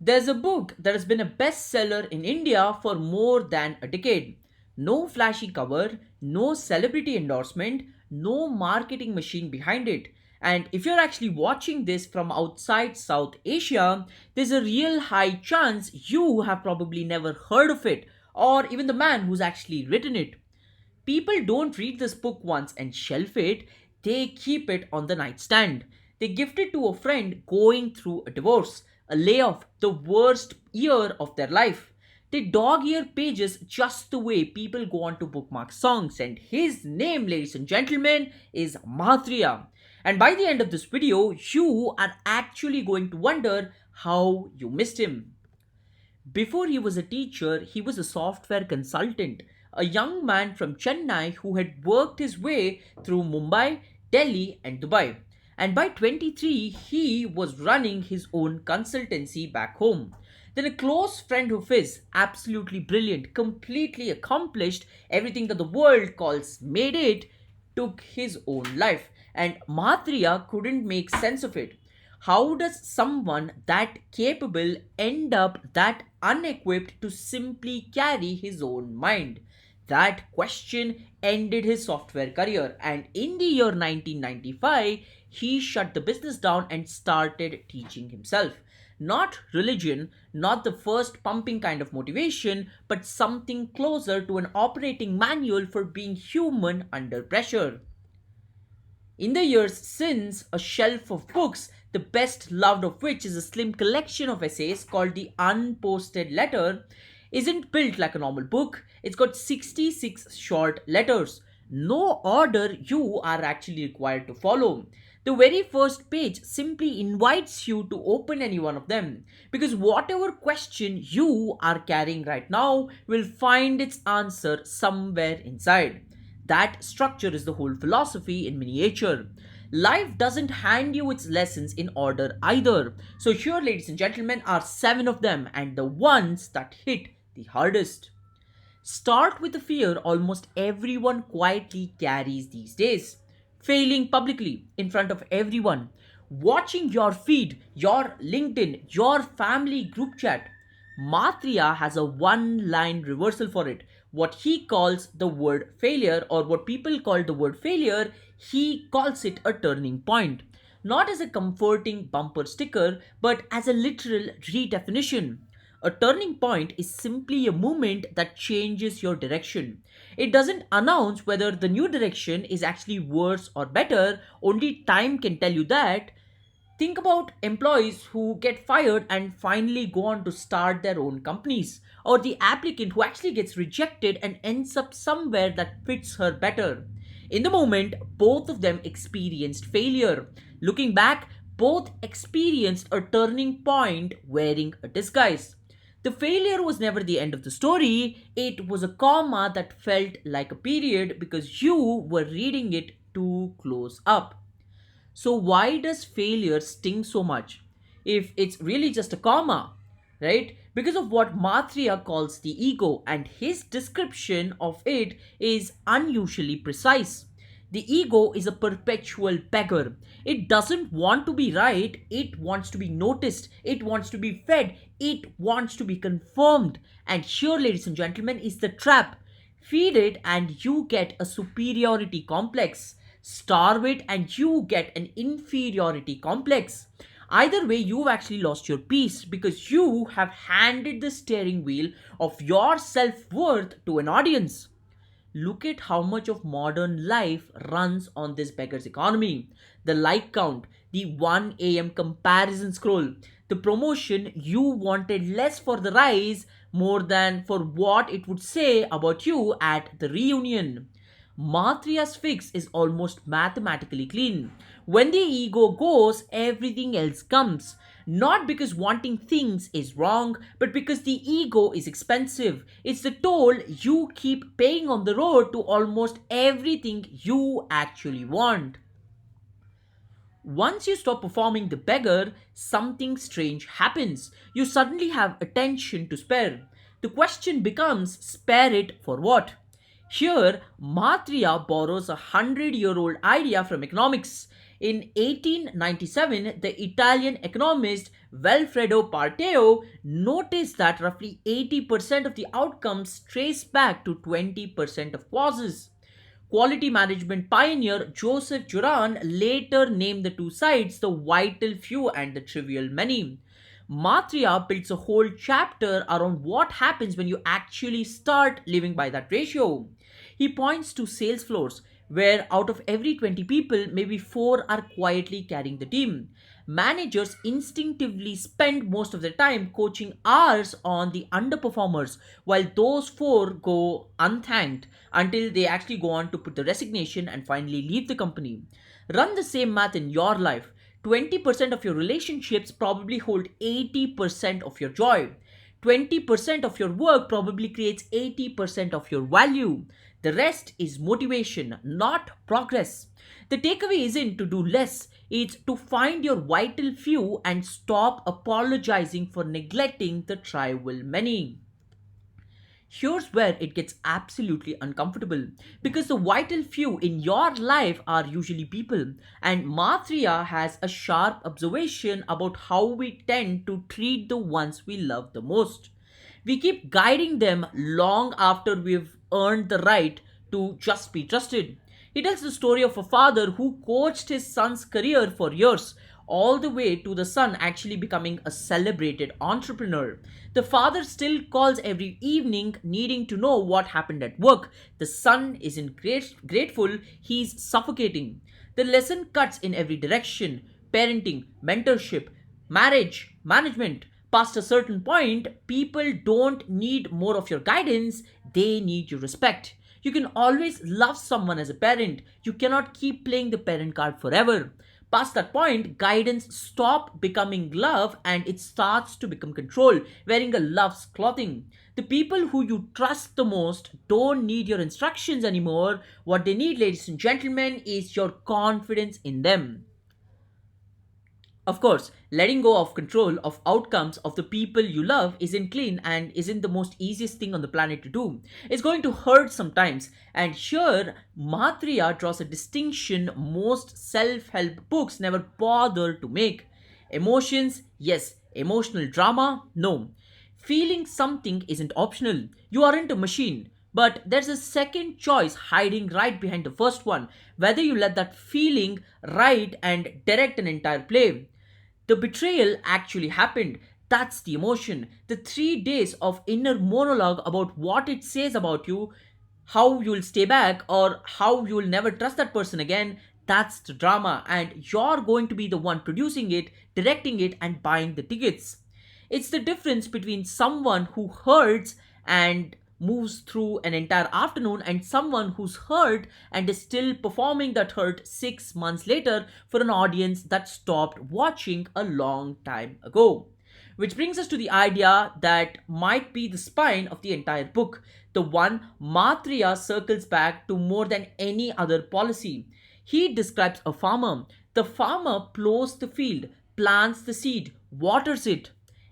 There's a book that has been a bestseller in India for more than a decade. No flashy cover, no celebrity endorsement, no marketing machine behind it. And if you're actually watching this from outside South Asia, there's a real high chance you have probably never heard of it, or even the man who's actually written it. People don't read this book once and shelf it, they keep it on the nightstand. They gift it to a friend going through a divorce, a layoff, the worst year of their life. They dog ear pages just the way people go on to bookmark songs, and his name, ladies and gentlemen, is Mahatria. And by the end of this video, you are actually going to wonder how you missed him. Before he was a teacher, he was a software consultant, a young man from Chennai who had worked his way through Mumbai, Delhi, and Dubai. And by 23, he was running his own consultancy back home. Then a close friend of his, absolutely brilliant, completely accomplished, everything that the world calls made it, took his own life. And Mahatria couldn't make sense of it. How does someone that capable end up that unequipped to simply carry his own mind? That question ended his software career, and in the year 1995, he shut the business down and started teaching himself. Not religion, not the first pumping kind of motivation, but something closer to an operating manual for being human under pressure. In the years since, a shelf of books, the best loved of which is a slim collection of essays called the Unposted Letter, isn't built like a normal book. It's got 66 short letters. No order you are actually required to follow. The very first page simply invites you to open any one of them because whatever question you are carrying right now will find its answer somewhere inside. That structure is the whole philosophy in miniature. Life doesn't hand you its lessons in order either. So, here, ladies and gentlemen, are seven of them and the ones that hit the hardest. Start with the fear almost everyone quietly carries these days. Failing publicly in front of everyone. Watching your feed, your LinkedIn, your family group chat. Matria has a one line reversal for it. What he calls the word failure, or what people call the word failure, he calls it a turning point. Not as a comforting bumper sticker, but as a literal redefinition. A turning point is simply a movement that changes your direction. It doesn't announce whether the new direction is actually worse or better, only time can tell you that. Think about employees who get fired and finally go on to start their own companies, or the applicant who actually gets rejected and ends up somewhere that fits her better. In the moment, both of them experienced failure. Looking back, both experienced a turning point wearing a disguise. The failure was never the end of the story, it was a comma that felt like a period because you were reading it too close up. So, why does failure sting so much if it's really just a comma, right? Because of what Mathria calls the ego, and his description of it is unusually precise. The ego is a perpetual beggar. It doesn't want to be right, it wants to be noticed, it wants to be fed, it wants to be confirmed. And here, ladies and gentlemen, is the trap. Feed it and you get a superiority complex. Starve it and you get an inferiority complex. Either way, you've actually lost your peace because you have handed the steering wheel of your self worth to an audience. Look at how much of modern life runs on this beggar's economy. The like count, the 1 a.m. comparison scroll, the promotion you wanted less for the rise more than for what it would say about you at the reunion. Matria's fix is almost mathematically clean. When the ego goes, everything else comes. Not because wanting things is wrong, but because the ego is expensive. It's the toll you keep paying on the road to almost everything you actually want. Once you stop performing the beggar, something strange happens. You suddenly have attention to spare. The question becomes spare it for what? Here, Matria borrows a 100-year-old idea from economics. In 1897, the Italian economist Wilfredo Parteo noticed that roughly 80% of the outcomes trace back to 20% of causes. Quality management pioneer Joseph Juran later named the two sides the vital few and the trivial many. Mahatria builds a whole chapter around what happens when you actually start living by that ratio. He points to sales floors where out of every 20 people, maybe 4 are quietly carrying the team. Managers instinctively spend most of their time coaching hours on the underperformers, while those 4 go unthanked until they actually go on to put the resignation and finally leave the company. Run the same math in your life. 20% of your relationships probably hold 80% of your joy. 20% of your work probably creates 80% of your value. The rest is motivation, not progress. The takeaway isn't to do less, it's to find your vital few and stop apologizing for neglecting the trivial many. Here's where it gets absolutely uncomfortable because the vital few in your life are usually people, and Mathria has a sharp observation about how we tend to treat the ones we love the most. We keep guiding them long after we've earned the right to just be trusted. He tells the story of a father who coached his son's career for years, all the way to the son actually becoming a celebrated entrepreneur. The father still calls every evening needing to know what happened at work. The son isn't grateful, he's suffocating. The lesson cuts in every direction: parenting, mentorship, marriage, management. Past a certain point, people don't need more of your guidance, they need your respect. You can always love someone as a parent. You cannot keep playing the parent card forever. Past that point, guidance stop becoming love and it starts to become control, wearing a love's clothing. The people who you trust the most don't need your instructions anymore. What they need, ladies and gentlemen, is your confidence in them. Of course, letting go of control of outcomes of the people you love isn't clean and isn't the most easiest thing on the planet to do. It's going to hurt sometimes. And here, Mahatria draws a distinction most self help books never bother to make. Emotions, yes. Emotional drama, no. Feeling something isn't optional. You aren't a machine. But there's a second choice hiding right behind the first one, whether you let that feeling ride and direct an entire play. The betrayal actually happened. That's the emotion. The 3 days of inner monologue about what it says about you, how you'll stay back, or how you'll never trust that person again. That's the drama, and you're going to be the one producing it, directing it, and buying the tickets. It's the difference between someone who hurts and moves through an entire afternoon and someone who's hurt and is still performing that hurt 6 months later for an audience that stopped watching a long time ago. Which brings us to the idea that might be the spine of the entire book, the one Mathria circles back to more than any other policy. He describes a farmer. The farmer plows the field, plants the seed, waters it.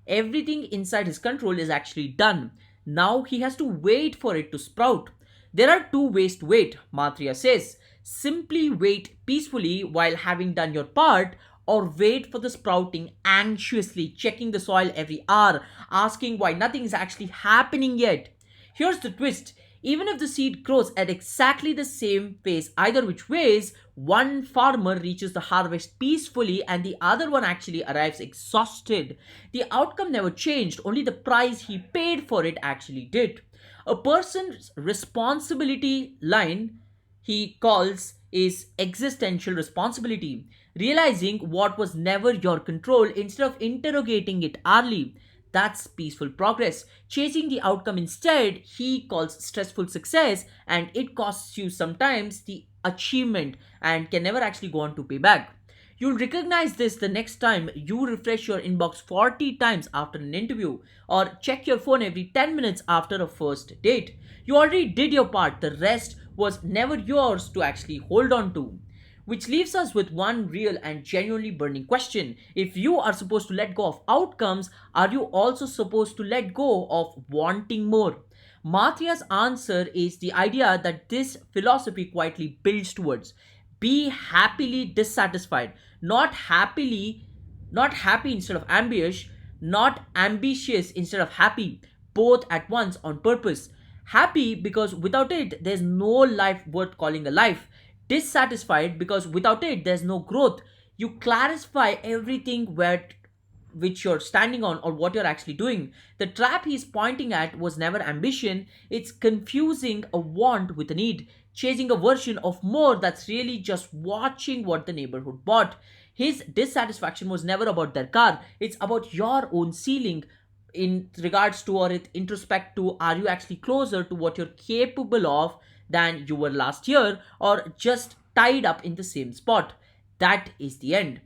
Everything inside his control is actually done. Now he has to wait for it to sprout. There are two ways to wait, Mathria says. Simply wait peacefully while having done your part, or wait for the sprouting anxiously, checking the soil every hour, asking why nothing is actually happening yet. Here's the twist: even if the seed grows at exactly the same pace, either which ways, one farmer reaches the harvest peacefully and the other one actually arrives exhausted. The outcome never changed, only the price he paid for it actually did. A person's responsibility line he calls is existential responsibility, realizing what was never your control instead of interrogating it hourly. That's peaceful progress. Chasing the outcome instead, he calls stressful success, and it costs you sometimes the achievement and can never actually go on to pay back. You'll recognize this the next time you refresh your inbox 40 times after an interview or check your phone every 10 minutes after a first date. You already did your part, the rest was never yours to actually hold on to. Which leaves us with one real and genuinely burning question. If you are supposed to let go of outcomes, are you also supposed to let go of wanting more? Mathia's answer is the idea that this philosophy quietly builds towards. Be happily dissatisfied. Not happily, not happy instead of ambitious, not ambitious instead of happy, both at once on purpose. Happy because without it, there's no life worth calling a life. Dissatisfied because without it, there's no growth. You clarify everything which you're standing on or what you're actually doing. The trap he's pointing at was never ambition, it's confusing a want with a need, chasing a version of more that's really just watching what the neighborhood bought. His dissatisfaction was never about their car, it's about your own ceiling in regards to or it introspect to are you actually closer to what you're capable of than you were last year or just tied up in the same spot. That is the end.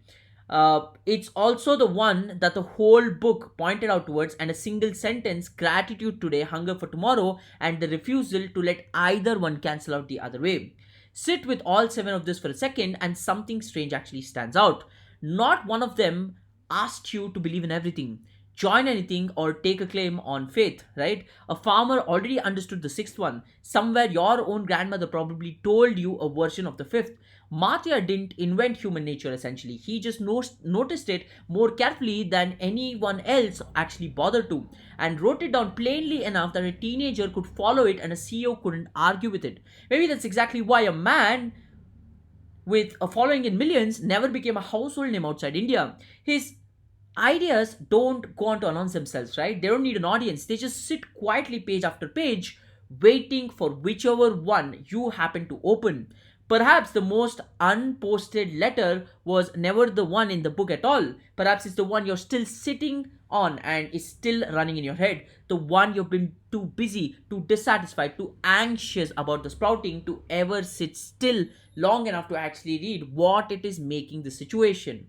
It's also the one that the whole book pointed out towards, and a single sentence gratitude today, hunger for tomorrow, and the refusal to let either one cancel out the other way. Sit with all seven of this for a second, and something strange actually stands out. Not one of them asked you to believe in everything, join anything, or take a claim on faith, right? A farmer already understood the sixth one. Somewhere your own grandmother probably told you a version of the fifth. Mahatria didn't invent human nature essentially. He just noticed it more carefully than anyone else actually bothered to, and wrote it down plainly enough that a teenager could follow it and a CEO couldn't argue with it. Maybe that's exactly why a man with a following in millions never became a household name outside India. His ideas don't go on to announce themselves, right? They don't need an audience. They just sit quietly page after page, waiting for whichever one you happen to open. Perhaps the most unposted letter was never the one in the book at all. Perhaps it's the one you're still sitting on and is still running in your head. The one you've been too busy, too dissatisfied, too anxious about the sprouting to ever sit still long enough to actually read what it is making the situation.